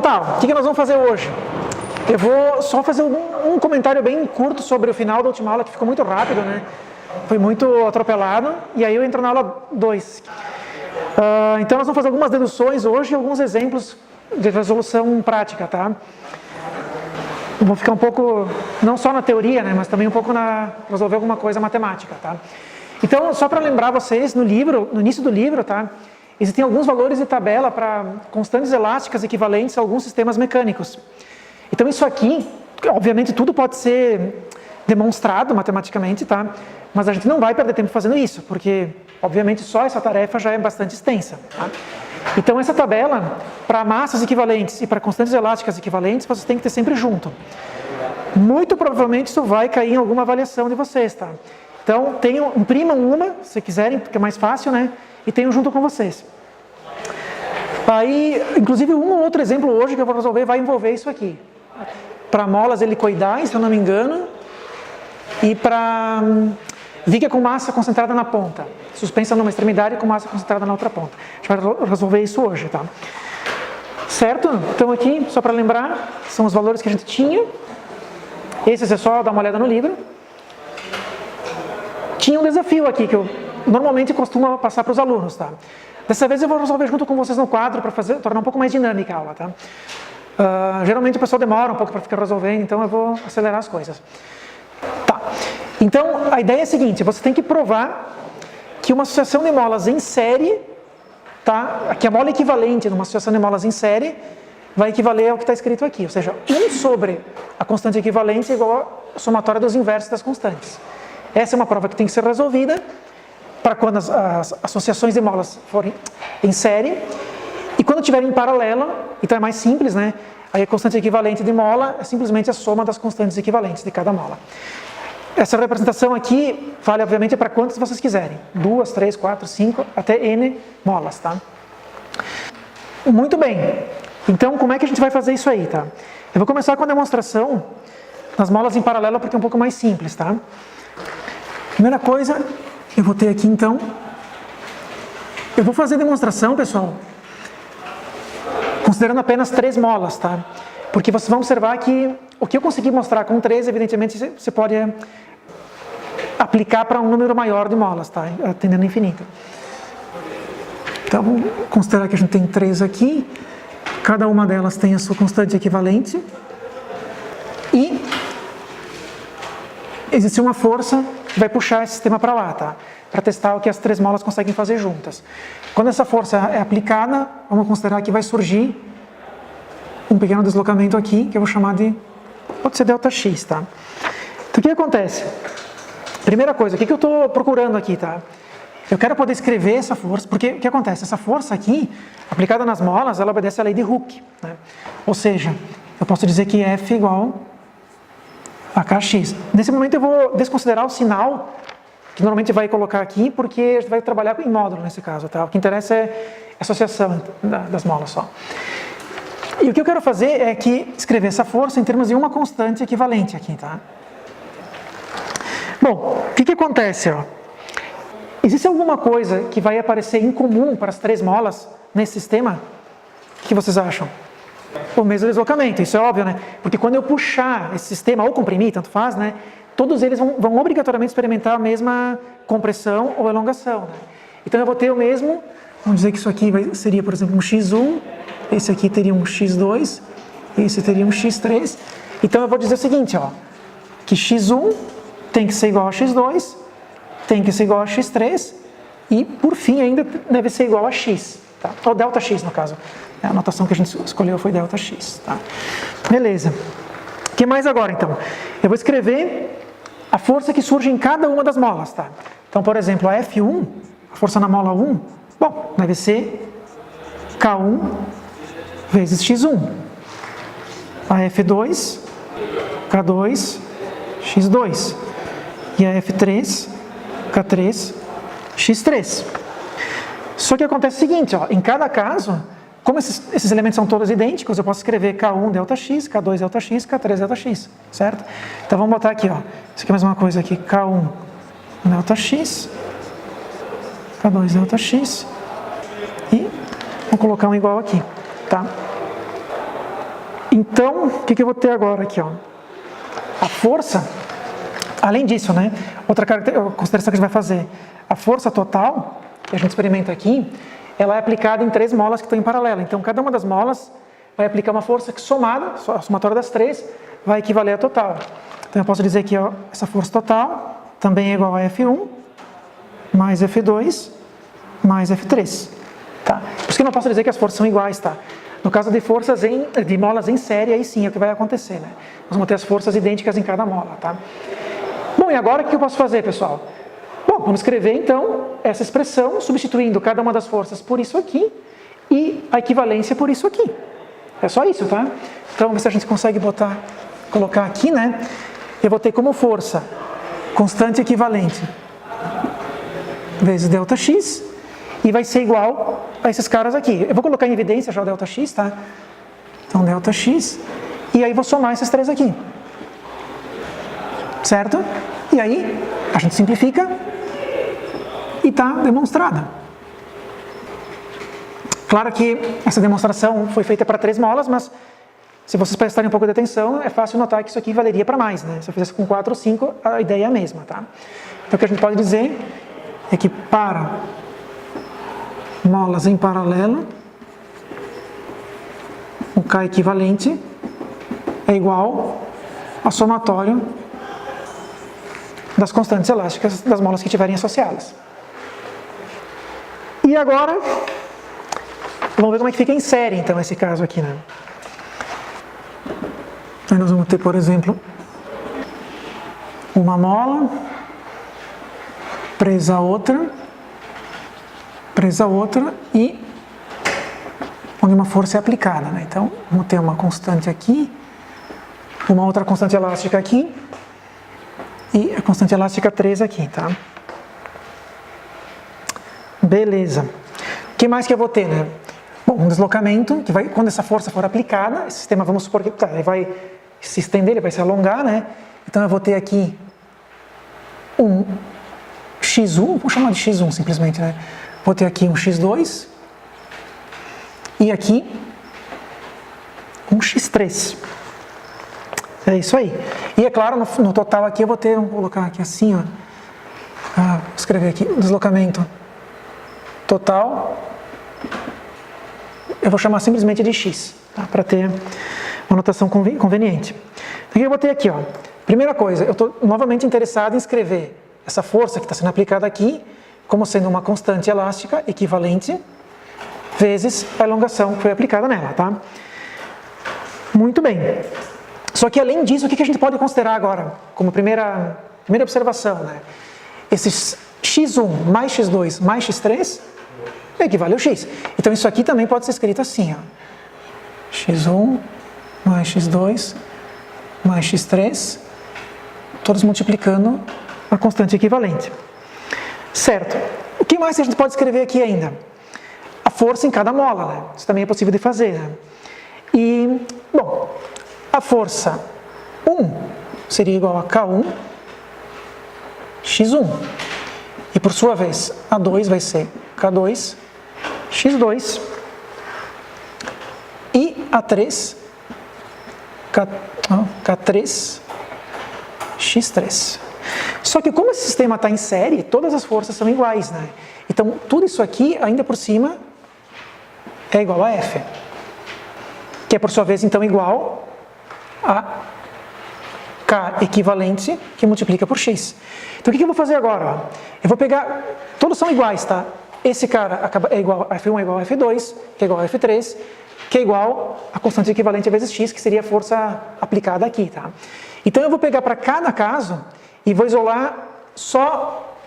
tá, o que nós vamos fazer hoje? Eu vou só fazer um comentário bem curto sobre o final da última aula, que ficou muito rápido, né? Foi muito atropelado, e aí eu entro na aula 2. Então nós vamos fazer algumas deduções hoje e alguns exemplos de resolução prática, tá? Vou ficar um pouco, não só na teoria, né, mas também um pouco na resolver alguma coisa matemática, tá? Então, só para lembrar vocês, no início do livro, tá? Existem alguns valores de tabela para constantes elásticas equivalentes a alguns sistemas mecânicos. Então isso aqui, obviamente tudo pode ser demonstrado matematicamente, tá? Mas a gente não vai perder tempo fazendo isso, porque obviamente só essa tarefa já é bastante extensa, tá? Então essa tabela, para massas equivalentes e para constantes elásticas equivalentes, vocês têm que ter sempre junto. Muito provavelmente isso vai cair em alguma avaliação de vocês, tá? Então imprimam uma, se quiserem, porque é mais fácil, né? E tenham junto com vocês. Aí, inclusive um ou outro exemplo hoje que eu vou resolver vai envolver isso aqui. Para molas helicoidais, se eu não me engano, e para viga com massa concentrada na ponta, suspensa numa extremidade com massa concentrada na outra ponta. A gente vai resolver isso hoje, tá? Certo? Então aqui, só para lembrar, são os valores que a gente tinha. Esses é só dar uma olhada no livro. Tinha um desafio aqui que eu normalmente costumo passar para os alunos, tá? Dessa vez eu vou resolver junto com vocês no quadro para tornar um pouco mais dinâmica a aula, tá? Geralmente o pessoal demora um pouco para ficar resolvendo, então eu vou acelerar as coisas. Tá. Então a ideia é a seguinte: você tem que provar que uma associação de molas em série, tá? Que a mola equivalente numa associação de molas em série vai equivaler ao que está escrito aqui, ou seja, 1 sobre a constante equivalente é igual à somatória dos inversos das constantes. Essa é uma prova que tem que ser resolvida para quando as associações de molas forem em série, e quando estiverem em paralelo, então é mais simples, né? Aí a constante equivalente de mola é simplesmente a soma das constantes equivalentes de cada mola. Essa representação aqui vale obviamente para quantas vocês quiserem, 2, 3, 4, 5, até n molas, tá? Muito bem, então como é que a gente vai fazer isso aí, tá? Eu vou começar com a demonstração das molas em paralelo porque é um pouco mais simples, tá? Primeira coisa, eu vou ter aqui então, eu vou fazer a demonstração, pessoal, considerando apenas 3 molas, tá? Porque vocês vão observar que o que eu consegui mostrar com 3, evidentemente, você pode aplicar para um número maior de molas, tá? Atendendo ao infinito. Então, vamos considerar que a gente tem 3 aqui, cada uma delas tem a sua constante equivalente, e existe uma força que vai puxar esse sistema para lá, tá? Para testar o que as 3 molas conseguem fazer juntas. Quando essa força é aplicada, vamos considerar que vai surgir um pequeno deslocamento aqui, que eu vou chamar de, pode ser ΔX, tá? Então o que acontece? Primeira coisa, o que eu estou procurando aqui, tá? Eu quero poder escrever essa força, porque o que acontece? Essa força aqui, aplicada nas molas, ela obedece à lei de Hooke, né? Ou seja, eu posso dizer que F igual a KX. Nesse momento eu vou desconsiderar o sinal que normalmente vai colocar aqui, porque a gente vai trabalhar em módulo nesse caso, tá? O que interessa é a associação das molas só. E o que eu quero fazer é que escrever essa força em termos de uma constante equivalente aqui, tá? Bom, o que acontece, ó? Existe alguma coisa que vai aparecer em comum para as 3 molas nesse sistema? O que vocês acham? O mesmo deslocamento, isso é óbvio, né? Porque quando eu puxar esse sistema, ou comprimir, tanto faz, né? Todos eles vão obrigatoriamente experimentar a mesma compressão ou elongação, né? Então eu vou ter o mesmo, vamos dizer que isso aqui seria, por exemplo, um x1, esse aqui teria um x2, esse teria um x3. Então eu vou dizer o seguinte, ó, que x1 tem que ser igual a x2, tem que ser igual a x3, e por fim ainda deve ser igual a x, tá? Ou ΔX no caso. A notação que a gente escolheu foi ΔX, tá? Beleza. O que mais agora então? Eu vou escrever a força que surge em cada uma das molas, tá? Então, por exemplo, a F1, a força na mola 1, bom, deve ser K1 vezes X1. A F2, K2, X2. E a F3, K3, X3. Só que acontece o seguinte, ó, em cada caso, como esses elementos são todos idênticos, eu posso escrever K1 ΔX, K2 ΔX, K3 ΔX, certo? Então vamos botar aqui, ó, isso aqui é mais uma coisa aqui, K1 ΔX, K2 ΔX, e vou colocar um igual aqui, tá? Então, o que eu vou ter agora aqui? Ó? A força, além disso, né? Outra consideração que a gente vai fazer, a força total, que a gente experimenta aqui, ela é aplicada em 3 molas que estão em paralelo. Então, cada uma das molas vai aplicar uma força que somada, a somatória das 3, vai equivaler a total. Então, eu posso dizer que ó, essa força total também é igual a F1 mais F2 mais F3. Tá? Por isso que eu não posso dizer que as forças são iguais, tá? No caso de forças de molas em série, aí sim é o que vai acontecer, né? Nós vamos ter as forças idênticas em cada mola, tá? Bom, e agora o que eu posso fazer, pessoal? Bom, vamos escrever então essa expressão, substituindo cada uma das forças por isso aqui e a equivalência por isso aqui. É só isso, tá? Então, vamos ver se a gente consegue colocar aqui, né? Eu vou ter como força constante equivalente vezes ΔX e vai ser igual a esses caras aqui. Eu vou colocar em evidência já o ΔX, tá? Então, ΔX, e aí vou somar esses 3 aqui. Certo? E aí, a gente simplifica e está demonstrada. Claro que essa demonstração foi feita para 3 molas, mas se vocês prestarem um pouco de atenção, é fácil notar que isso aqui valeria para mais, né? Se eu fizesse com 4 ou 5, a ideia é a mesma, tá? Então, o que a gente pode dizer é que para molas em paralelo, o K equivalente é igual ao somatório das constantes elásticas das molas que estiverem associadas. E agora, vamos ver como é que fica em série, então, esse caso aqui, né? Aí nós vamos ter, por exemplo, uma mola presa a outra e onde uma força é aplicada, né? Então, vamos ter uma constante aqui, uma outra constante elástica aqui e a constante elástica 3 aqui, tá? Beleza. O que mais que eu vou ter, né? Bom, um deslocamento, que vai, quando essa força for aplicada, esse sistema, vamos supor que ele vai se estender, ele vai se alongar, né? Então eu vou ter aqui um x1, vou chamar de x1 simplesmente, né? Vou ter aqui um x2 e aqui um x3. É isso aí. E é claro, no total aqui eu vou ter, vou colocar aqui assim, ó. Vou escrever aqui, deslocamento total, eu vou chamar simplesmente de x, tá? Para ter uma notação conveniente. Então, eu vou ter aqui, ó. Primeira coisa, eu estou novamente interessado em escrever essa força que está sendo aplicada aqui como sendo uma constante elástica equivalente vezes a elongação que foi aplicada nela, tá? Muito bem. Só que além disso, o que a gente pode considerar agora como primeira observação, né? Esses x1 mais x2 mais x3 equivale ao x. Então isso aqui também pode ser escrito assim, ó. x1 mais x2 mais x3, todos multiplicando a constante equivalente. Certo. O que mais a gente pode escrever aqui ainda? A força em cada mola, né? Isso também é possível de fazer, né? E, bom, a força 1 seria igual a K1 x1. E por sua vez, a 2 vai ser K2 x2 e a 3 K3 x3. Só que como esse sistema está em série, todas as forças são iguais, né? Então tudo isso aqui, ainda por cima, é igual a F, que é por sua vez então igual a K equivalente que multiplica por x. Então o que eu vou fazer agora? Eu vou pegar, todos são iguais, tá? Esse cara é igual a F1 é igual a F2, que é igual a F3, que é igual a constante equivalente vezes x, que seria a força aplicada aqui, tá? Então eu vou pegar para cada caso e vou isolar só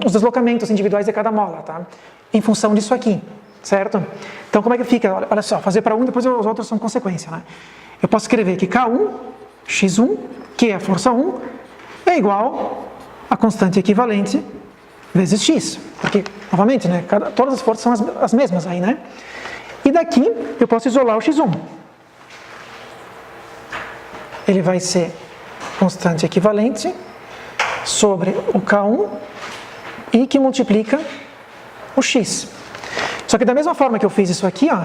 os deslocamentos individuais de cada mola, tá? Em função disso aqui, certo? Então como é que fica? Olha só, fazer para um, depois os outros são consequência, né? Eu posso escrever que K1, x1, que é a força 1, é igual a constante equivalente vezes x. Porque, novamente, né, todas as forças são as mesmas aí, né? E daqui eu posso isolar o x1. Ele vai ser constante equivalente sobre o K1 e que multiplica o x. Só que da mesma forma que eu fiz isso aqui, ó,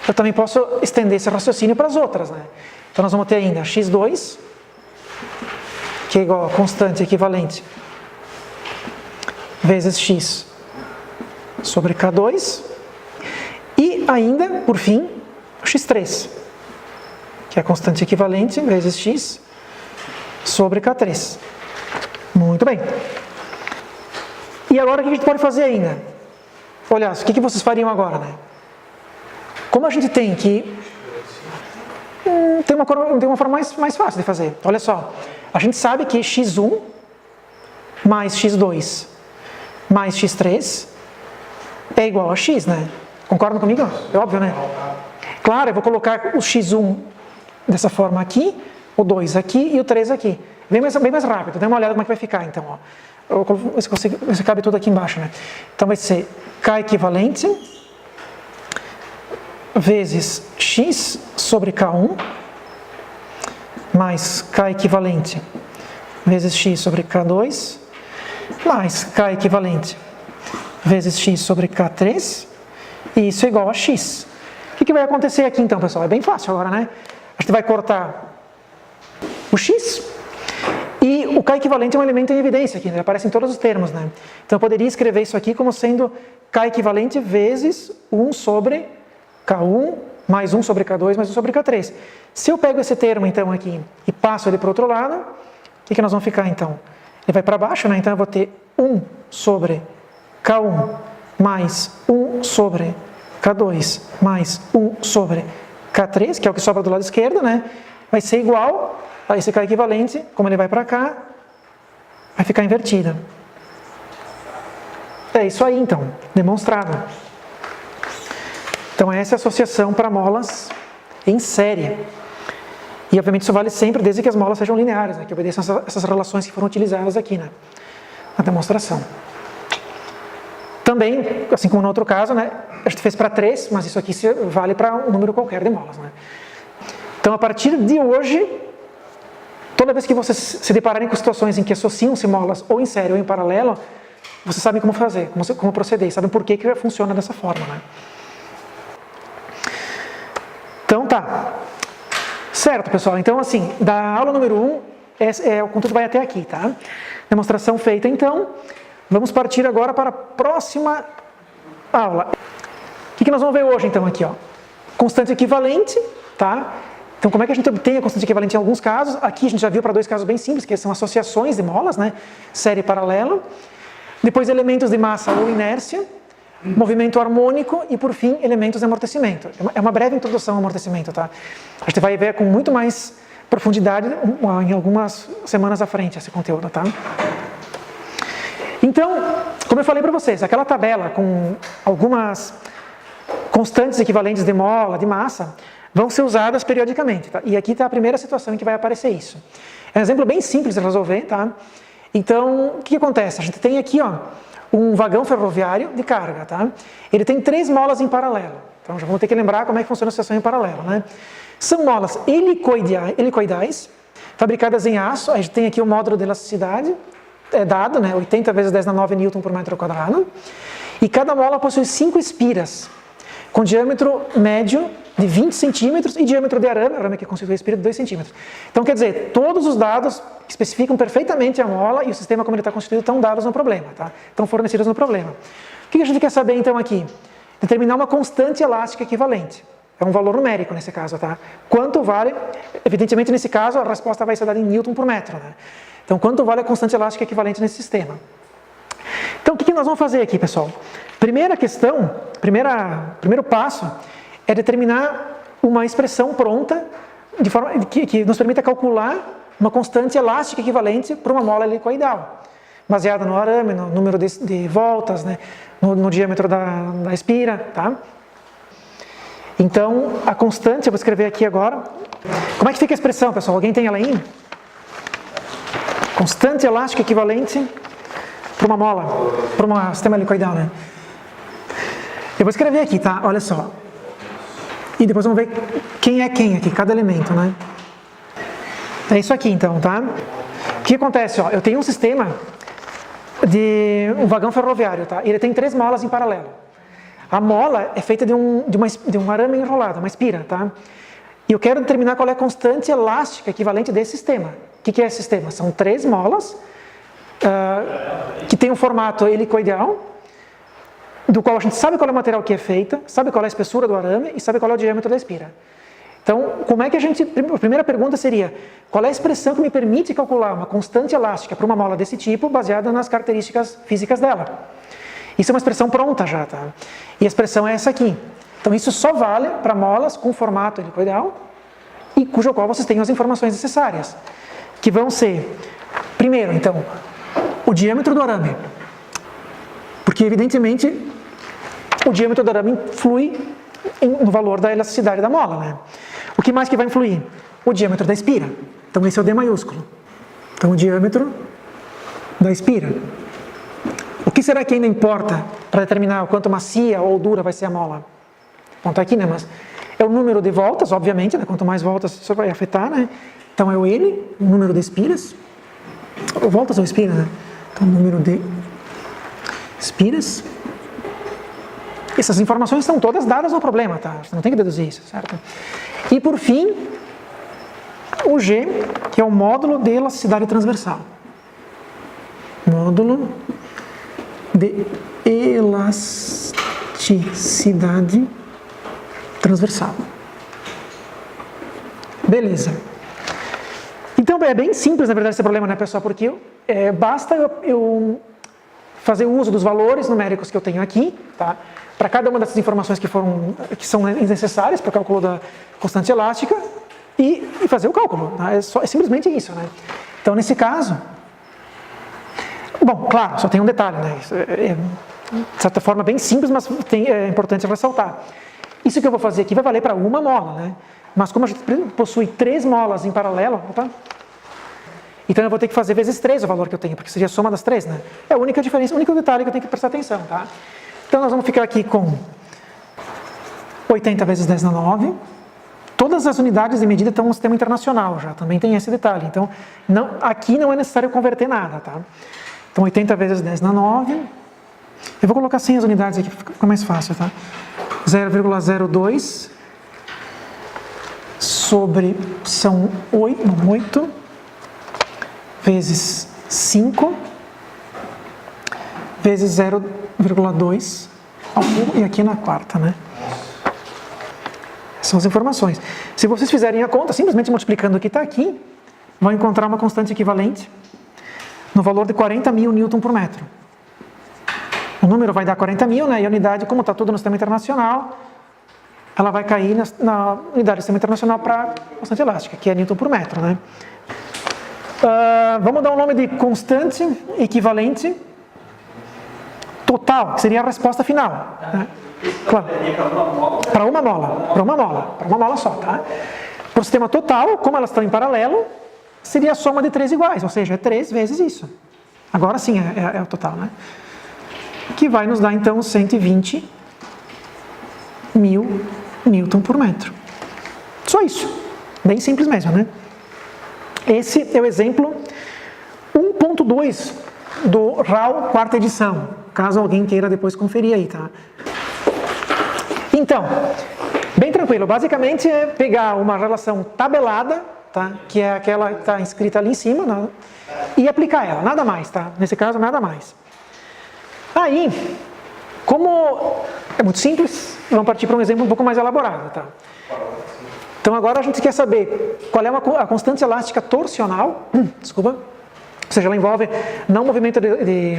eu também posso estender esse raciocínio para as outras, né? Então nós vamos ter ainda x2, que é igual a constante equivalente, vezes x sobre K2, e ainda, por fim, x3, que é a constante equivalente vezes x sobre K3. Muito bem. E agora o que a gente pode fazer ainda? Olha, o que vocês fariam agora, né? Como a gente tem que... Tem uma forma mais fácil de fazer. Olha só, a gente sabe que x1 mais x2 mais x3 é igual a x, né? Concordam comigo? É óbvio, né? Claro, eu vou colocar o x1 dessa forma aqui, o 2 aqui e o 3 aqui. Bem mais rápido, dá uma olhada como é que vai ficar, então, ó. Eu vou ver se cabe tudo aqui embaixo, né? Então vai ser K equivalente vezes x sobre K1 mais K equivalente vezes x sobre K2 mais K equivalente vezes x sobre K3 e isso é igual a x. O que vai acontecer aqui então, pessoal? É bem fácil agora, né? A gente vai cortar o x e o K equivalente é um elemento em evidência aqui, né? Ele aparece em todos os termos, né? Então eu poderia escrever isso aqui como sendo K equivalente vezes 1 sobre K1 mais 1 sobre K2 mais 1 sobre K3. Se eu pego esse termo então aqui e passo ele para o outro lado, o que nós vamos ficar então? Ele vai para baixo, né? Então eu vou ter 1 sobre K1 mais 1 sobre K2 mais 1 sobre K3, que é o que sobra do lado esquerdo, né? Vai ser igual a esse K equivalente, como ele vai para cá, vai ficar invertido. É isso aí então, demonstrado. Então essa é a associação para molas em série. E obviamente isso vale sempre desde que as molas sejam lineares, né? Que obedeçam essas relações que foram utilizadas aqui, né? Na demonstração. Também, assim como no outro caso, né? A gente fez para 3, mas isso aqui vale para um número qualquer de molas, né? Então a partir de hoje, toda vez que vocês se depararem com situações em que associam-se molas ou em série ou em paralelo, vocês sabem como fazer, como proceder, sabem por que funciona dessa forma, né? Então tá. Certo, pessoal. Então assim, da aula número 1, o conteúdo vai até aqui, tá? Demonstração feita então. Vamos partir agora para a próxima aula. O que nós vamos ver hoje então aqui, ó? Constante equivalente, tá? Então como é que a gente obtém a constante equivalente em alguns casos? Aqui a gente já viu para 2 casos bem simples, que são associações de molas, né? Série e paralelo. Depois elementos de massa ou inércia, movimento harmônico e por fim elementos de amortecimento. É uma breve introdução ao amortecimento, tá? A gente vai ver com muito mais profundidade em algumas semanas à frente esse conteúdo, tá? Então, como eu falei para vocês, aquela tabela com algumas constantes equivalentes de mola, de massa, vão ser usadas periodicamente, tá? E aqui está a primeira situação em que vai aparecer isso. É um exemplo bem simples de resolver, tá? Então, o que acontece? A gente tem aqui, ó, um vagão ferroviário de carga, tá? Ele tem 3 molas em paralelo. Então, já vamos ter que lembrar como é que funciona a situação em paralelo, né? São molas helicoidais, fabricadas em aço. A gente tem aqui o módulo de elasticidade, dado, né? 80 vezes 10 na 9 Newton por metro quadrado. E cada mola possui 5 espiras, com diâmetro médio de 20 centímetros e diâmetro de arame que constitui a espira de 2 centímetros. Então, quer dizer, todos os dados que especificam perfeitamente a mola e o sistema como ele está constituído estão dados no problema, tá? Estão fornecidos no problema. O que a gente quer saber, então, aqui? Determinar uma constante elástica equivalente. É um valor numérico nesse caso, tá? Quanto vale, evidentemente nesse caso a resposta vai ser dada em Newton por metro, né? Então, quanto vale a constante elástica equivalente nesse sistema? Então, o que nós vamos fazer aqui, pessoal? Primeira questão, primeiro passo é determinar uma expressão pronta de forma que nos permita calcular uma constante elástica equivalente para uma mola helicoidal, baseada no arame, no número de voltas, né, no diâmetro da espira, tá? Então, a constante, eu vou escrever aqui agora. Como é que fica a expressão, pessoal? Alguém tem ela aí? Constante elástica equivalente para uma mola, para um sistema helicoidal, né? Eu vou escrever aqui, tá? Olha só. E depois vamos ver quem é quem aqui, cada elemento, né? É isso aqui, então, tá? O que acontece, ó? Eu tenho um sistema de um vagão ferroviário, tá? Ele tem 3 molas em paralelo. A mola é feita de um arame enrolado, uma espira, tá? E eu quero determinar qual é a constante elástica equivalente desse sistema. O que é esse sistema? São 3 molas que tem um formato helicoidal, do qual a gente sabe qual é o material que é feita, sabe qual é a espessura do arame e sabe qual é o diâmetro da espira. Então, como é que a primeira pergunta seria, qual é a expressão que me permite calcular uma constante elástica para uma mola desse tipo, baseada nas características físicas dela? Isso é uma expressão pronta já, tá? E a expressão é essa aqui. Então, isso só vale para molas com formato helicoidal e cujo qual vocês têm as informações necessárias, que vão ser, primeiro, então, o diâmetro do arame, porque, evidentemente, o diâmetro do arame influi no valor da elasticidade da mola, né? O que mais que vai influir? O diâmetro da espira. Então, esse é o D maiúsculo. Então, o diâmetro da espira. O que será que ainda importa para determinar o quanto macia ou dura vai ser a mola? Bom, está aqui, né? Mas é o número de voltas, obviamente, né? Quanto mais voltas isso vai afetar, né? Então, é o N, o número de espiras. Ou voltas ou espiras, né? Então, o número de espiras. Essas informações estão todas dadas no problema, tá? Você não tem que deduzir isso, certo? E por fim, o G, que é o módulo de elasticidade transversal. Módulo de elasticidade transversal. Beleza. Então é bem simples, na verdade, esse problema, né, pessoal? Porque basta eu fazer uso dos valores numéricos que eu tenho aqui, tá? Para cada uma dessas informações que são necessárias para o cálculo da constante elástica e fazer o cálculo. Tá? É simplesmente isso, né? Então, nesse caso, bom, claro, só tem um detalhe, né? Isso de certa forma bem simples, mas é importante ressaltar. Isso que eu vou fazer aqui vai valer para uma mola, né? Mas como a gente possui 3 molas em paralelo, então eu vou ter que fazer vezes 3 o valor que eu tenho, porque seria a soma das 3, né? É a única diferença, o único detalhe que eu tenho que prestar atenção, tá? Então nós vamos ficar aqui com 80 vezes 10 na 9. Todas as unidades de medida estão no sistema internacional já, também tem esse detalhe. Então, aqui não é necessário converter nada, tá? Então 80 vezes 10 na 9. Eu vou colocar 100 as unidades aqui, fica mais fácil, tá? 0,02 sobre, são 8 vezes 5 vezes 0,2 ao cubo, e aqui na quarta, né? São as informações. Se vocês fizerem a conta, simplesmente multiplicando o que está aqui, vão encontrar uma constante equivalente no valor de 40.000 newton por metro. O número vai dar 40.000, né? E a unidade, como está tudo no sistema internacional, ela vai cair na unidade do sistema internacional para constante elástica, que é newton por metro, né? Vamos dar o nome de constante equivalente total, que seria a resposta final. Né? Claro. Para uma mola só, tá? Para o sistema total, como elas estão em paralelo, seria a soma de 3 iguais, ou seja, é 3 vezes isso. Agora sim é o total, né? Que vai nos dar então 120.000 newton por metro. Só isso. Bem simples mesmo, né? Esse é o exemplo 1.2 do RAL quarta edição, caso alguém queira depois conferir aí, tá? Então, bem tranquilo, basicamente é pegar uma relação tabelada, tá? Que é aquela que está escrita ali em cima, né? E aplicar ela, nada mais, tá? Nesse caso, nada mais. Aí, como é muito simples, vamos partir para um exemplo um pouco mais elaborado, tá? Então agora a gente quer saber qual é a constante elástica torsional, desculpa, ou seja, ela envolve não movimento de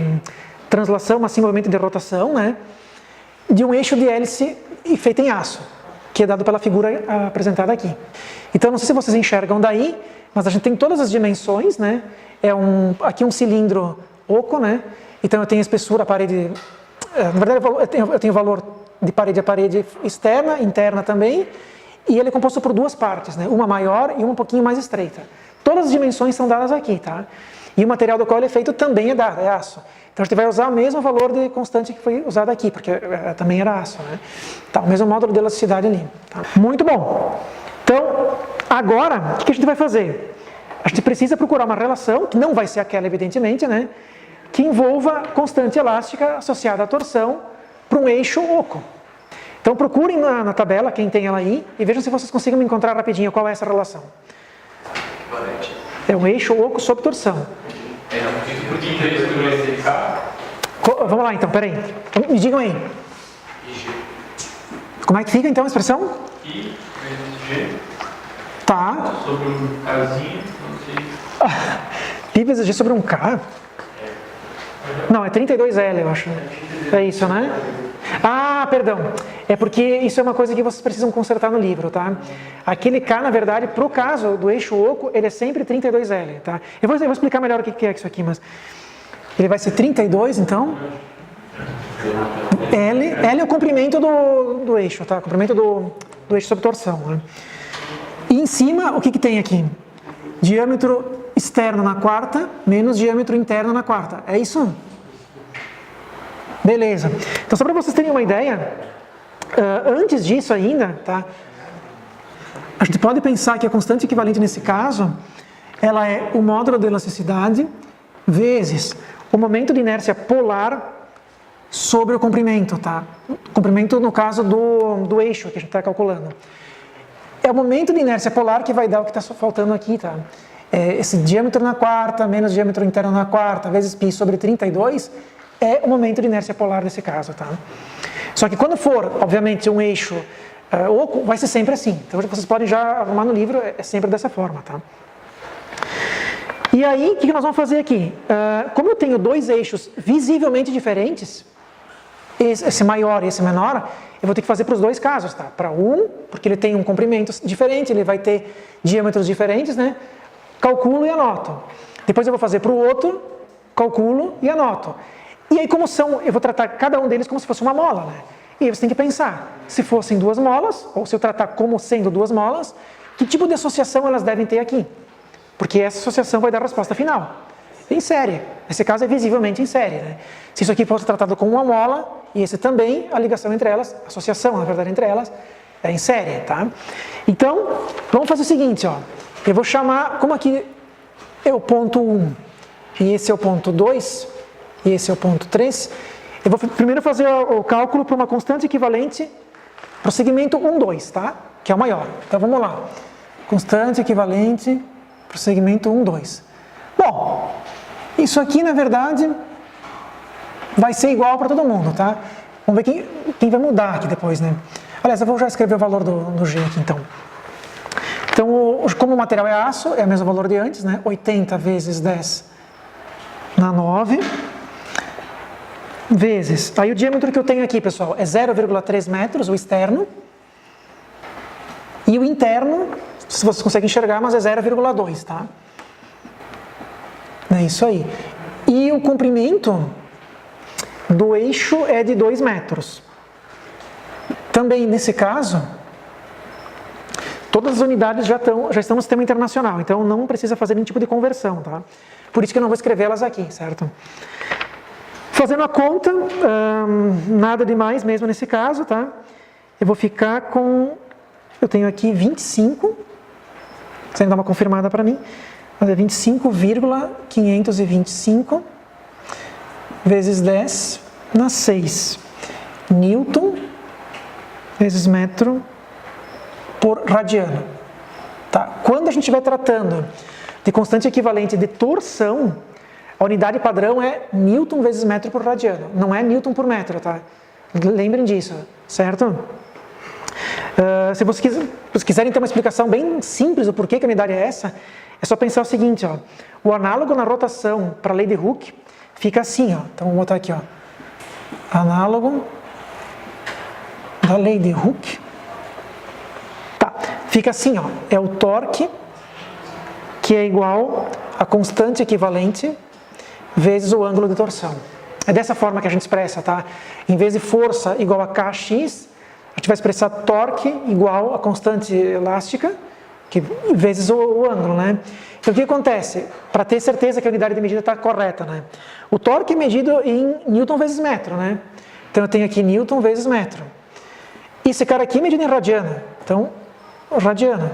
translação, mas sim movimento de rotação, né? De um eixo de hélice feito em aço, que é dado pela figura apresentada aqui. Então não sei se vocês enxergam daí, mas a gente tem todas as dimensões, né? Aqui um cilindro oco, né? Então eu tenho a espessura, a parede, na verdade eu tenho o valor de parede a parede externa, interna também, e ele é composto por 2 partes, né? Uma maior e uma um pouquinho mais estreita. Todas as dimensões são dadas aqui, tá? E o material do qual ele é feito também é dado, é aço. Então a gente vai usar o mesmo valor de constante que foi usado aqui, porque também era aço, né? Tá, o mesmo módulo de elasticidade ali. Tá? Muito bom. Então, agora, o que a gente vai fazer? A gente precisa procurar uma relação, que não vai ser aquela, evidentemente, né? Que envolva constante elástica associada à torção para um eixo oco. Então procurem na tabela, quem tem ela aí, e vejam se vocês conseguem me encontrar rapidinho qual é essa relação. É um eixo oco sob torção. Vamos lá então, peraí. Me digam aí. Como é que fica então a expressão? I vezes G. Tá. Sobre um Kzinho, não sei. Pi vezes G sobre um K? Não, é 32L, eu acho. É isso, né? Ah, perdão. É porque isso é uma coisa que vocês precisam consertar no livro, tá? Aquele K, na verdade, pro caso do eixo oco, ele é sempre 32L, tá? Eu vou explicar melhor o que é isso aqui, mas... Ele vai ser 32, então... L é o comprimento do eixo, tá? Comprimento do eixo sob torção, né? E em cima, o que tem aqui? Diâmetro externo na quarta menos diâmetro interno na quarta. É isso? Beleza. Então, só para vocês terem uma ideia, antes disso ainda, tá? A gente pode pensar que a constante equivalente nesse caso, ela é o módulo de elasticidade vezes o momento de inércia polar sobre o comprimento, tá? O comprimento no caso do eixo que a gente está calculando. É o momento de inércia polar que vai dar o que está faltando aqui, tá? Esse diâmetro na quarta menos diâmetro interno na quarta vezes π sobre 32 é o momento de inércia polar nesse caso, tá? Só que quando for, obviamente, um eixo oco, vai ser sempre assim. Então vocês podem já arrumar no livro, é sempre dessa forma, tá? E aí, o que nós vamos fazer aqui? Como eu tenho dois eixos visivelmente diferentes, esse maior e esse menor, eu vou ter que fazer para os dois casos, tá? Para um, porque ele tem um comprimento diferente, ele vai ter diâmetros diferentes, né? Calculo e anoto. Depois eu vou fazer para o outro, calculo e anoto. E aí, eu vou tratar cada um deles como se fosse uma mola, né? E aí você tem que pensar, se fossem duas molas, ou se eu tratar como sendo duas molas, que tipo de associação elas devem ter aqui? Porque essa associação vai dar a resposta final. Em série. Nesse caso é visivelmente em série, né? Se isso aqui fosse tratado como uma mola, e esse também, a ligação entre elas, a associação, na verdade, entre elas, é em série, tá? Então, vamos fazer o seguinte, ó. Eu vou chamar, como aqui é o ponto 1, e esse é o ponto 2, e esse é o ponto 3, eu vou primeiro fazer o cálculo para uma constante equivalente para o segmento 1, 2, tá? Que é o maior. Então, vamos lá. Constante equivalente para o segmento 1, 2. Bom, isso aqui, na verdade, vai ser igual para todo mundo, tá? Vamos ver quem vai mudar aqui depois, né? Aliás, eu vou já escrever o valor do G aqui, então. Então, como o material é aço, é o mesmo valor de antes, né? 80 vezes 10 na 9, vezes... Aí o diâmetro que eu tenho aqui, pessoal, é 0,3 metros, o externo. E o interno, se vocês conseguem enxergar, mas é 0,2, tá? É isso aí. E o comprimento do eixo é de 2 metros. Também, nesse caso, todas as unidades já estão no sistema internacional, então não precisa fazer nenhum tipo de conversão, tá? Por isso que eu não vou escrevê-las aqui, certo? Fazendo a conta, nada demais mesmo nesse caso, tá? Eu vou ficar com... Eu tenho aqui 25, você dar uma confirmada para mim, mas é 25,525 vezes 10 na 6 Newton vezes metro por radiano. Tá? Quando a gente estiver tratando de constante equivalente de torção, a unidade padrão é Newton vezes metro por radiano, não é Newton por metro, tá? Lembrem disso, certo? Se vocês quiserem ter uma explicação bem simples do porquê que a unidade é essa, é só pensar o seguinte, ó, o análogo na rotação para a lei de Hooke fica assim, ó, então vou botar aqui, ó, análogo da lei de Hooke, tá, fica assim, ó, é o torque que é igual a constante equivalente vezes o ângulo de torção. É dessa forma que a gente expressa, tá? Em vez de força igual a Kx, a gente vai expressar torque igual a constante elástica, vezes o ângulo, né? Então, o que acontece? Para ter certeza que a unidade de medida está correta, né? O torque é medido em Newton vezes metro, né? Então, eu tenho aqui Newton vezes metro. E esse cara aqui é medido em radiana. Então, radiana.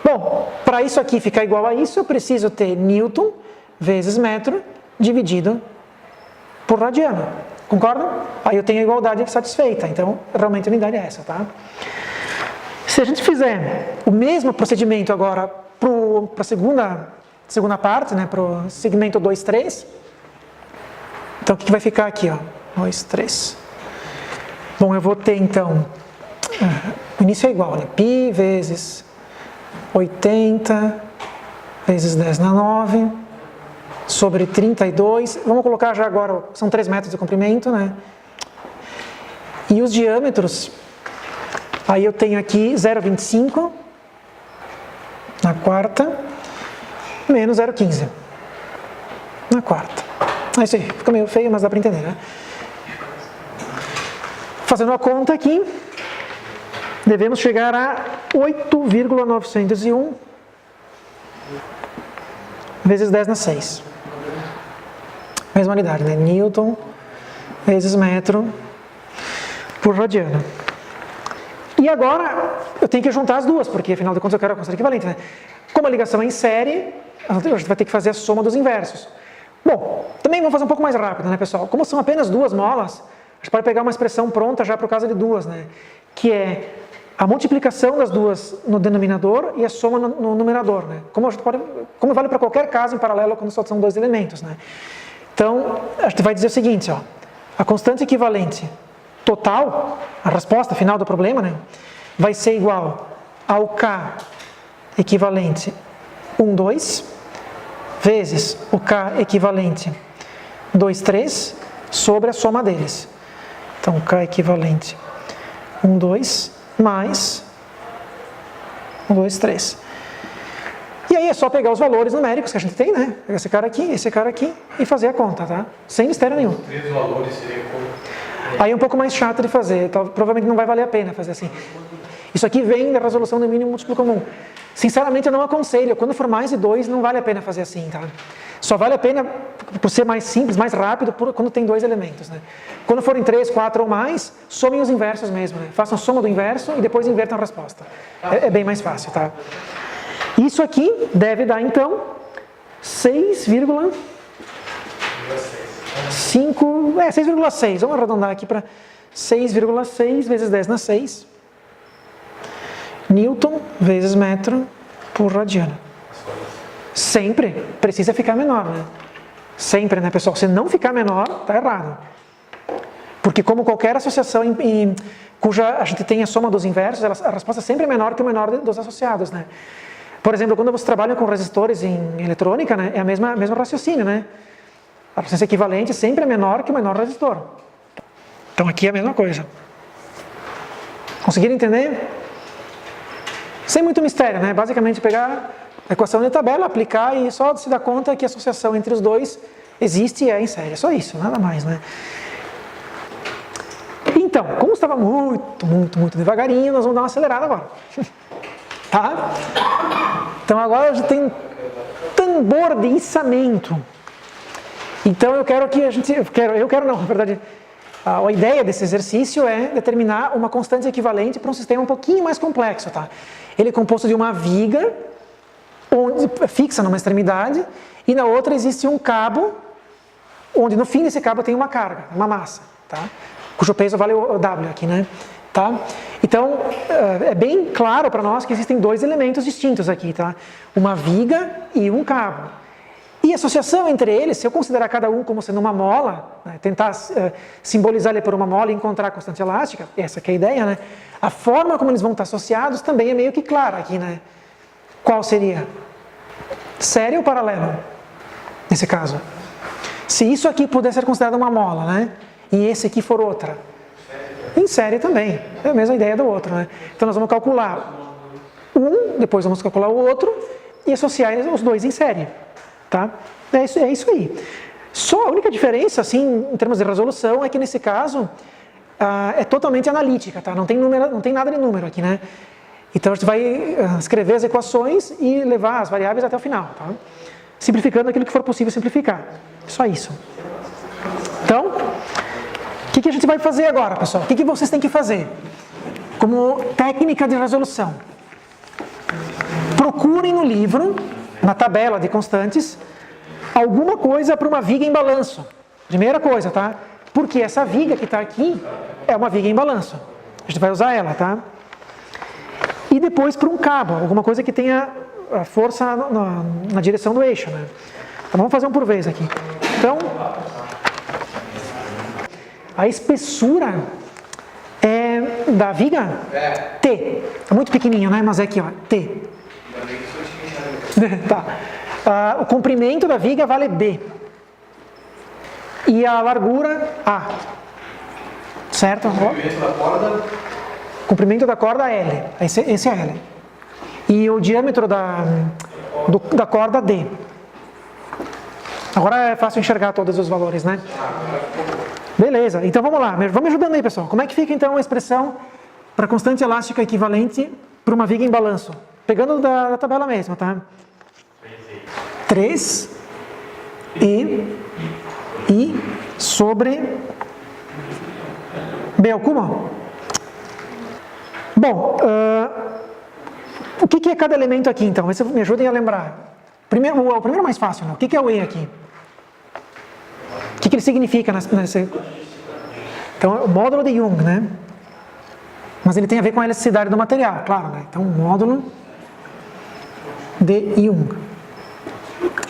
Bom, para isso aqui ficar igual a isso, eu preciso ter Newton vezes metro dividido por radiana. Concordam? Aí eu tenho a igualdade satisfeita, então realmente a unidade é essa, tá? Se a gente fizer o mesmo procedimento agora para a segunda parte, né, para o segmento 2, 3, então o que vai ficar aqui, ó? 2, 3. Bom, eu vou ter então, o início é igual, né? Π vezes 80 vezes 10 na 9 sobre 32. Vamos colocar já agora, são 3 metros de comprimento, né? E os diâmetros, aí eu tenho aqui 0,25 na quarta, menos 0,15 na quarta. É isso aí, fica meio feio, mas dá para entender, né? Fazendo a conta aqui, devemos chegar a 8,901 vezes 10 na 6. Mesma unidade, né? Newton vezes metro por radiano. E agora eu tenho que juntar as duas, porque afinal de contas eu quero a constante equivalente, né? Como a ligação é em série, a gente vai ter que fazer a soma dos inversos. Bom, também vamos fazer um pouco mais rápido, né, pessoal? Como são apenas 2 molas, a gente pode pegar uma expressão pronta já por causa de 2, né? Que é a multiplicação das duas no denominador e a soma no numerador, né? Como vale para qualquer caso em paralelo quando só são 2 elementos, né? Então, a gente vai dizer o seguinte, ó, a constante equivalente total, a resposta final do problema, né, vai ser igual ao K equivalente 1, 2, vezes o K equivalente 2, 3, sobre a soma deles. Então, K equivalente 1, 2, mais 1, 2, 3. E aí é só pegar os valores numéricos que a gente tem, né? Pegar esse cara aqui e fazer a conta, tá? Sem mistério nenhum. 3 valores seriam como? Aí é um pouco mais chato de fazer, então, provavelmente não vai valer a pena fazer assim. Isso aqui vem da resolução do mínimo múltiplo comum. Sinceramente eu não aconselho, quando for mais de 2 não vale a pena fazer assim, tá? Só vale a pena por ser mais simples, mais rápido, quando tem 2 elementos, né? Quando forem 3, 4 ou mais, somem os inversos mesmo, né? Façam a soma do inverso e depois invertam a resposta. É bem mais fácil, tá? Isso aqui deve dar então 6,5, 6,6, vamos arredondar aqui para 6,6 vezes 10 na 6, Newton vezes metro por radiano. Sempre precisa ficar menor, né? Sempre, né, pessoal? Se não ficar menor, tá errado. Porque como qualquer associação cuja a gente tem a soma dos inversos, a resposta sempre é menor que o menor dos associados, né? Por exemplo, quando você trabalha com resistores em eletrônica, né, é o mesmo raciocínio, né? A resistência equivalente sempre é menor que o menor resistor. Então aqui é a mesma coisa. Conseguiram entender? Sem muito mistério, né? Basicamente pegar a equação de tabela, aplicar e só se dar conta que a associação entre os dois existe e é em série. É só isso, nada mais, né? Então, como estava muito devagarinho, nós vamos dar uma acelerada agora. Tá? Então agora a gente tem um tambor de içamento. Então eu quero que a gente, na verdade, a ideia desse exercício é determinar uma constante equivalente para um sistema um pouquinho mais complexo, tá? Ele é composto de uma viga fixa numa extremidade e na outra existe um cabo, onde no fim desse cabo tem uma carga, uma massa, tá? Cujo peso vale o W aqui, né? Tá? Então, é bem claro para nós que existem 2 elementos distintos aqui, tá? Uma viga e um cabo. E a associação entre eles, se eu considerar cada um como sendo uma mola, né, tentar simbolizar ele por uma mola e encontrar a constante elástica, essa que é a ideia, né? A forma como eles vão estar associados também é meio que clara aqui, né? Qual seria? Série ou paralelo? Nesse caso. Se isso aqui puder ser considerado uma mola, né? E esse aqui for outra. Em série também, é a mesma ideia do outro, né? Então nós vamos calcular um, depois vamos calcular o outro e associar os 2 em série, tá? É isso aí. Só a única diferença, assim, em termos de resolução, é que nesse caso é totalmente analítica, tá? Não tem nada de número aqui, né? Então a gente vai escrever as equações e levar as variáveis até o final, tá? Simplificando aquilo que for possível simplificar. Só isso. Então, o que a gente vai fazer agora, pessoal? O que vocês têm que fazer? Como técnica de resolução. Procurem no livro, na tabela de constantes, alguma coisa para uma viga em balanço. Primeira coisa, tá? Porque essa viga que está aqui é uma viga em balanço. A gente vai usar ela, tá? E depois para um cabo, alguma coisa que tenha a força na direção do eixo, né? Então vamos fazer um por vez aqui. Então, a espessura da viga, T. É muito pequenininho, né? Mas é aqui, ó, T. Tá. O comprimento da viga vale B. E a largura, A. Certo? Comprimento da corda, L. Esse é L. E o diâmetro da corda, D. Agora é fácil enxergar todos os valores, né? Beleza, então vamos lá. Vamos me ajudando aí, pessoal. Como é que fica então a expressão para constante elástica equivalente para uma viga em balanço? Pegando da tabela mesmo, tá? 3 I sobre B ao cubo? Bom, o que é cada elemento aqui então? Vocês me ajudem a lembrar. O primeiro mais fácil, né? O que é o E aqui? O que ele significa nesse... Então, é o módulo de Young, né? Mas ele tem a ver com a elasticidade do material, claro, né? Então, módulo de Young.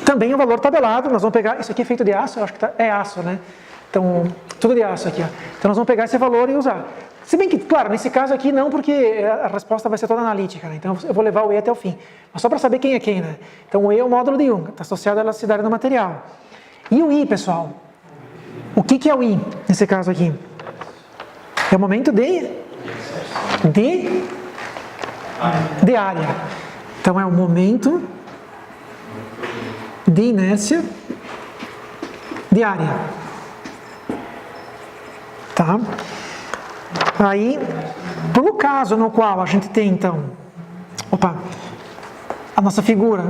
Também o valor tabelado, nós vamos pegar... Isso aqui é feito de aço, eu acho que é aço, né? Então, tudo de aço aqui, ó. Então, nós vamos pegar esse valor e usar. Se bem que, claro, nesse caso aqui não, porque a resposta vai ser toda analítica, né? Então, eu vou levar o E até o fim. Mas só para saber quem é quem, né? Então, o E é o módulo de Young, está associado à elasticidade do material. E o I, pessoal? O que é o I, nesse caso aqui? É o momento de área. Então, é o momento de inércia de área. Tá? Aí, no caso no qual a gente tem, então, a nossa figura,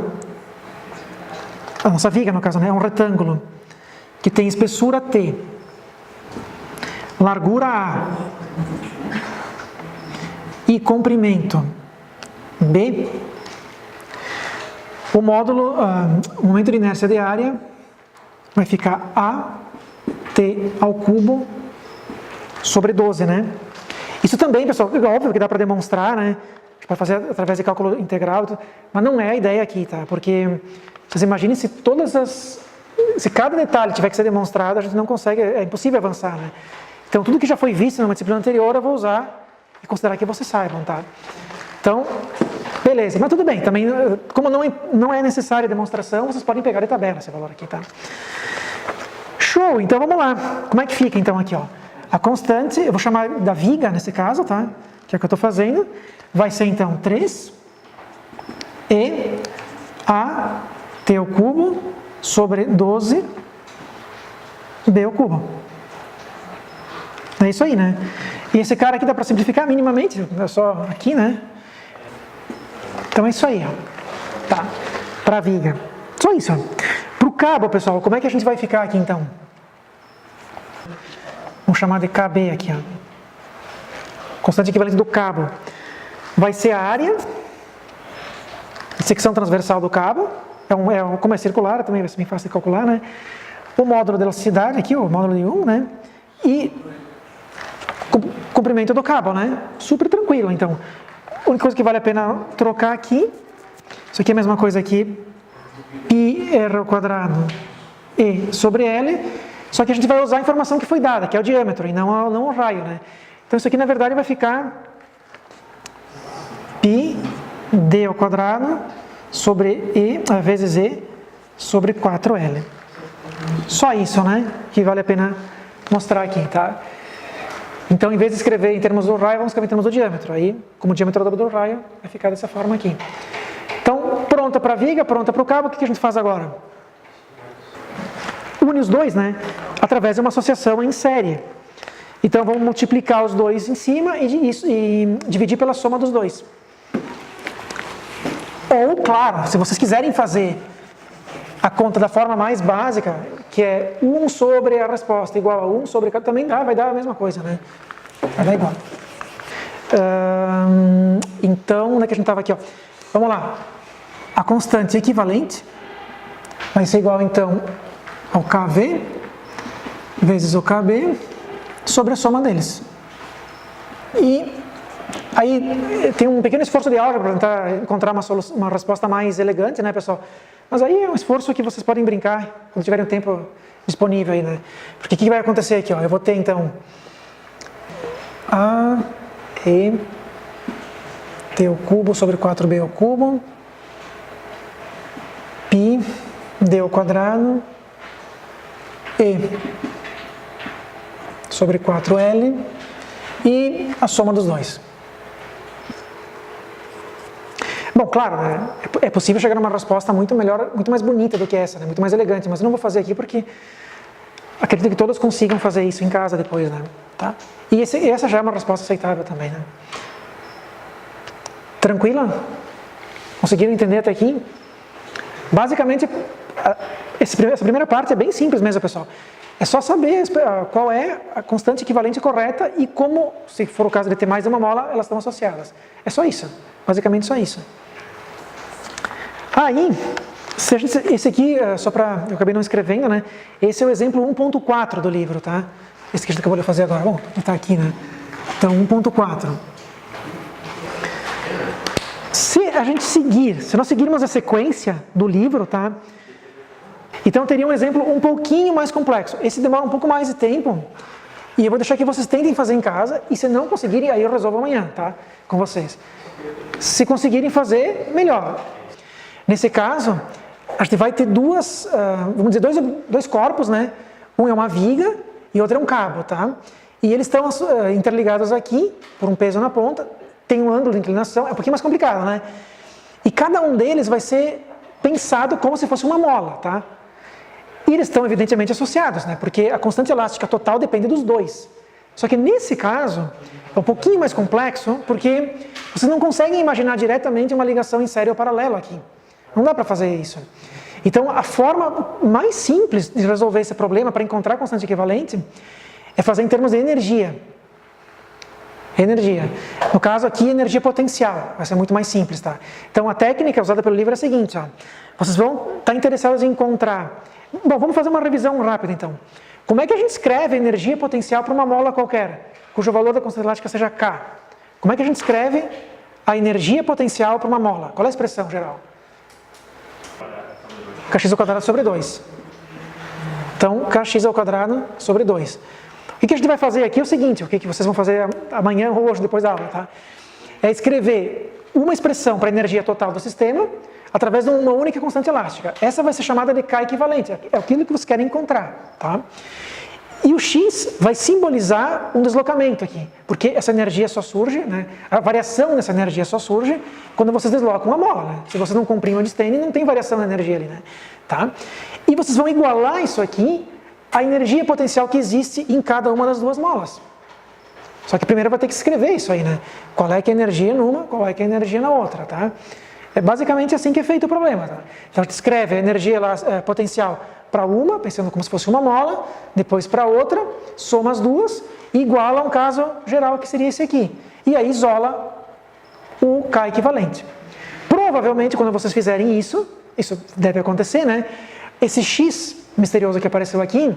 a nossa viga, no caso, né, é um retângulo que tem espessura T, largura A e comprimento B, o módulo, o momento de inércia de área vai ficar AT ao cubo sobre 12, né? Isso também, pessoal, é óbvio que dá para demonstrar, né? Para fazer através de cálculo integral, mas não é a ideia aqui, tá? Porque vocês imaginem se cada detalhe tiver que ser demonstrado, a gente não consegue, é impossível avançar, né? Então, tudo que já foi visto numa disciplina anterior, eu vou usar e considerar que vocês saibam, tá? Então, beleza, mas tudo bem, também, como não é necessária demonstração, vocês podem pegar de tabela esse valor aqui, tá? Show, então vamos lá. Como é que fica, então, aqui, ó? A constante, eu vou chamar da viga, nesse caso, tá? Que é o que eu estou fazendo. Vai ser, então, 3 e A T ao cubo sobre 12 B ao cubo. É isso aí, né? E esse cara aqui dá para simplificar minimamente, é só aqui, né? Então é isso aí, ó. Tá, para a viga. Só isso, ó. Para o cabo, pessoal, como é que a gente vai ficar aqui, então? Vamos chamar de KB aqui, ó. Constante equivalente do cabo. Vai ser a área, secção transversal do cabo. Como é circular, também vai ser bem fácil de calcular, né? O módulo de elasticidade, aqui, o módulo de 1, né? E comprimento do cabo, né? Super tranquilo, então. A única coisa que vale a pena trocar aqui, isso aqui é a mesma coisa aqui, πr ao quadrado E sobre L, só que a gente vai usar a informação que foi dada, que é o diâmetro, e não o raio, né? Então isso aqui na verdade vai ficar π d ao quadrado sobre E vezes E sobre 4L. Só isso, né? Que vale a pena mostrar aqui, tá? Então, em vez de escrever em termos do raio, vamos escrever em termos do diâmetro. Aí, como o diâmetro dobro do raio, vai ficar dessa forma aqui. Então, pronta para a viga, pronta para o cabo, o que a gente faz agora? Une os dois, né? Através de uma associação em série. Então, vamos multiplicar os dois em cima e dividir pela soma dos dois. Ou, claro, se vocês quiserem fazer a conta da forma mais básica, que é 1 sobre a resposta igual a 1 sobre... Também dá, vai dar a mesma coisa, né? Vai dar igual. Então, onde é que a gente estava aqui? Ó? Vamos lá. A constante equivalente vai ser igual, então, ao KV vezes o KB sobre a soma deles. E aí tem um pequeno esforço de álgebra para tentar encontrar uma resposta mais elegante, né, pessoal? Mas aí é um esforço que vocês podem brincar quando tiverem um tempo disponível aí, né? Porque o que vai acontecer aqui, ó? Eu vou ter então A, E, T ao cubo sobre 4B ao cubo, π, D ao quadrado, E sobre 4L e a soma dos dois. Bom, claro, né, é possível chegar a uma resposta muito melhor, muito mais bonita do que essa, né, muito mais elegante, mas eu não vou fazer aqui porque acredito que todos consigam fazer isso em casa depois, né, tá? E essa já é uma resposta aceitável também, né? Tranquila? Conseguiram entender até aqui? Basicamente, essa primeira parte é bem simples mesmo, pessoal. É só saber qual é a constante equivalente correta e como, se for o caso de ter mais de uma mola, elas estão associadas. É só isso, basicamente só isso. Aí, esse aqui, só para, eu acabei não escrevendo, né? Esse é o exemplo 1.4 do livro, tá? Esse que a gente acabou de fazer agora. Bom, está aqui, né? Então, 1.4. Se nós seguirmos a sequência do livro, tá? Então teria um exemplo um pouquinho mais complexo. Esse demora um pouco mais de tempo. E eu vou deixar que vocês tentem fazer em casa. E se não conseguirem, aí eu resolvo amanhã, tá? Com vocês. Se conseguirem fazer, melhor. Nesse caso, a gente vai ter vamos dizer, dois corpos, né? Um é uma viga e outro é um cabo, tá? E eles estão interligados aqui, por um peso na ponta. Tem um ângulo de inclinação, é um pouquinho mais complicado, né? E cada um deles vai ser pensado como se fosse uma mola, tá? E eles estão evidentemente associados, né? Porque a constante elástica total depende dos dois. Só que nesse caso, é um pouquinho mais complexo, porque vocês não conseguem imaginar diretamente uma ligação em série ou paralelo aqui. Não dá para fazer isso. Então, a forma mais simples de resolver esse problema, para encontrar a constante equivalente, é fazer em termos de energia. Energia. No caso aqui, energia potencial. Vai ser muito mais simples, tá? Então, a técnica usada pelo livro é a seguinte, ó. Vocês vão estar interessados em encontrar... Bom, vamos fazer uma revisão rápida, então. Como é que a gente escreve energia potencial para uma mola qualquer, cujo valor da constante elástica seja K? Como é que a gente escreve a energia potencial para uma mola? Qual é a expressão geral? Kx ao quadrado sobre 2. Então, Kx ao quadrado sobre 2. O que a gente vai fazer aqui é o seguinte, o que vocês vão fazer amanhã ou hoje, depois da aula, tá? É escrever uma expressão para a energia total do sistema através de uma única constante elástica. Essa vai ser chamada de K equivalente, é aquilo que vocês querem encontrar, tá? E o X vai simbolizar um deslocamento aqui, porque essa energia só surge, né? A variação dessa energia só surge quando vocês deslocam uma mola, né? Se vocês não comprimem o Einstein, não tem variação na energia ali, né? Tá? E vocês vão igualar isso aqui à energia potencial que existe em cada uma das duas molas. Só que primeiro vai ter que escrever isso aí, né? Qual é que é a energia numa, qual é que é a energia na outra, tá? É basicamente assim que é feito o problema, tá? Então a gente escreve a energia potencial para uma, pensando como se fosse uma mola, depois para outra, soma as duas e iguala a um caso geral que seria esse aqui. E aí isola o K equivalente. Provavelmente quando vocês fizerem isso deve acontecer, né? Esse X misterioso que apareceu aqui,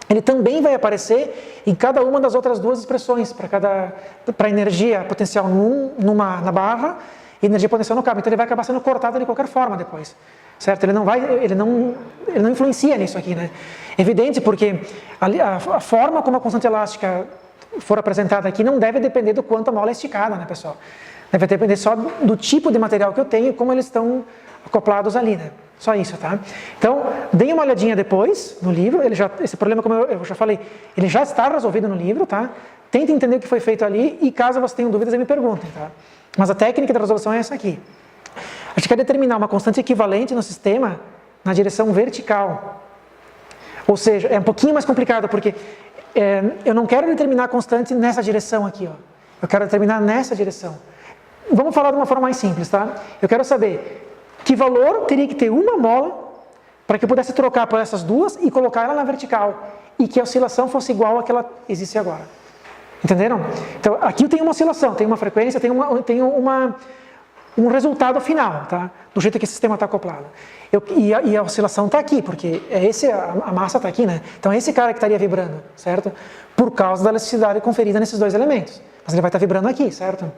ele também vai aparecer em cada uma das outras duas expressões, para energia potencial na barra e energia potencial no cabo. Então ele vai acabar sendo cortado de qualquer forma depois, certo? Ele não influencia nisso aqui, né? Evidente, porque a forma como a constante elástica for apresentada aqui não deve depender do quanto a mola é esticada, né, pessoal? Deve depender só do tipo de material que eu tenho e como eles estão acoplados ali, né? Só isso, tá? Então, deem uma olhadinha depois no livro. Esse problema, como eu já falei, ele já está resolvido no livro, tá? Tentem entender o que foi feito ali e caso vocês tenham dúvidas, me perguntem, tá? Mas a técnica da resolução é essa aqui. A gente quer determinar uma constante equivalente no sistema na direção vertical. Ou seja, é um pouquinho mais complicado, porque eu não quero determinar a constante nessa direção aqui, ó. Eu quero determinar nessa direção. Vamos falar de uma forma mais simples, tá? Eu quero saber que valor teria que ter uma mola para que eu pudesse trocar por essas duas e colocar ela na vertical e que a oscilação fosse igual à que ela existe agora. Entenderam? Então, aqui eu tenho uma oscilação, tem uma frequência, tem um resultado final, tá? Do jeito que esse sistema está acoplado. E a oscilação está aqui, porque a massa está aqui, né? Então é esse cara que estaria vibrando, certo? Por causa da elasticidade conferida nesses dois elementos. Mas ele vai estar vibrando aqui, certo?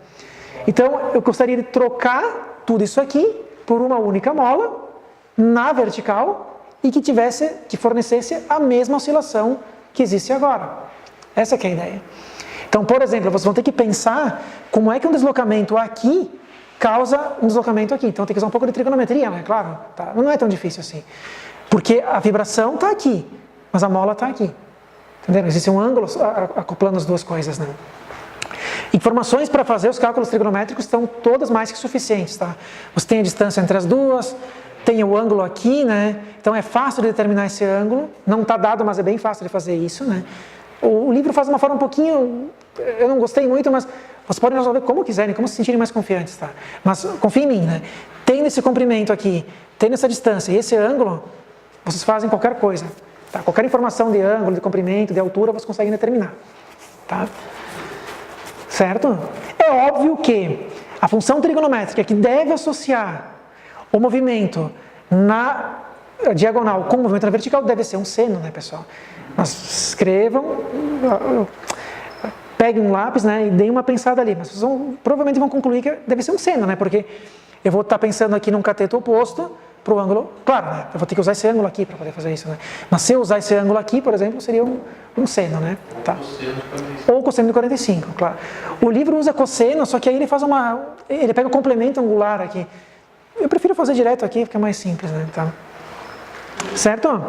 Então eu gostaria de trocar tudo isso aqui por uma única mola na vertical e que fornecesse a mesma oscilação que existe agora. Essa que é a ideia. Então, por exemplo, vocês vão ter que pensar como é que um deslocamento aqui causa um deslocamento aqui. Então tem que usar um pouco de trigonometria, né? Claro, tá? Não é tão difícil assim. Porque a vibração está aqui, mas a mola está aqui. Entenderam? Existe um ângulo acoplando as duas coisas, né? Informações para fazer os cálculos trigonométricos estão todas mais que suficientes, tá? Você tem a distância entre as duas, tem o ângulo aqui, né? Então é fácil de determinar esse ângulo. Não está dado, mas é bem fácil de fazer isso, né? O livro faz de uma forma um pouquinho... Eu não gostei muito, mas vocês podem resolver como quiserem, como se sentirem mais confiantes, tá? Mas confiem em mim, né? Tendo esse comprimento aqui, tendo essa distância e esse ângulo, vocês fazem qualquer coisa, tá? Qualquer informação de ângulo, de comprimento, de altura, vocês conseguem determinar, tá? Certo? É óbvio que a função trigonométrica que deve associar o movimento na diagonal com o movimento na vertical deve ser um seno, né, pessoal? Mas escrevam, peguem um lápis, né, e deem uma pensada ali. Mas vocês provavelmente vão concluir que deve ser um seno, né? Porque eu vou estar pensando aqui num cateto oposto para o ângulo. Claro, né? Eu vou ter que usar esse ângulo aqui para poder fazer isso, né? Mas se eu usar esse ângulo aqui, por exemplo, seria um seno, né? Tá. Ou cosseno de 45, claro. O livro usa cosseno, só que aí ele faz ele pega o complemento angular aqui. Eu prefiro fazer direto aqui, porque é mais simples, né? Tá. Certo?